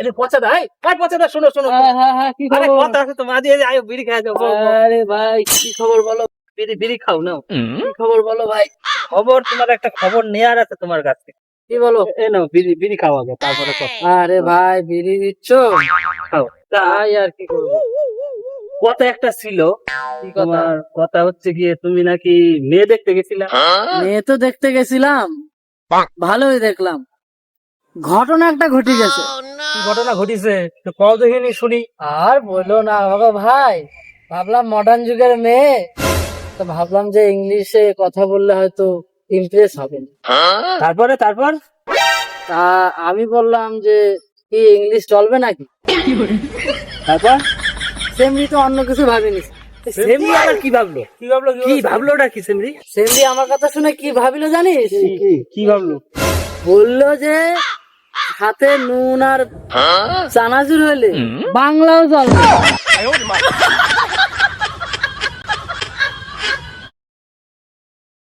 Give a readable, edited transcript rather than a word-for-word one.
আরে পচা দা, পচা দা, শোনো শোনো। হ্যাঁ, কি আরে খবর? কথা আছে তো, মা দিয়ে আয়, বিড়ি খেয়ে যাও। আরে ভাই, কি খবর বলো? বিড়ি বিড়ি খাও নাও। কি খবর বলো ভাই? খবর, তোমার একটা খবর নেয়ার আছে তোমার কাছ থেকে। কি বলো? এ নাও বিড়ি, বিড়ি খাও আগে, তারপরে কথা। আরে ভাই, বিড়ি দিচ্ছ? খাও। তা তাই আর কি করবো? কথা একটা ছিল, কি কথা? তোমার কথা হচ্ছে গিয়ে তুমি নাকি মেয়ে দেখতে গেছিলা। মেয়ে তো দেখতে গেছিলাম, ভালোই দেখলাম। ঘটনা একটা ঘটে গেছে। কি ঘটনা ঘটিছে তো কও দেখিনি শুনি। আর বলো না বাবা ভাই, ভাবলাম মডার্ন যুগের মেয়ে, তো ভাবলাম যে ইংলিশে কথা বললে হয়তো ইমপ্রেস হবে না। তারপরে তারপর তা আমি বললাম যে কি ইংলিশ চলবে নাকি? তারপর সেমরি তো অন্য কিছু ভাবিনি। সেমরি আবার কি ভাবলো? কি ভাবলো? কি ভাবলো ওটা কি সেমরি? সেমরি আমার কথা শুনে কি ভাবিলো জানিস? কি ভাবলো? বললো যে হাতে নুন আর চানাচুর হলে বাংলাও চলবে।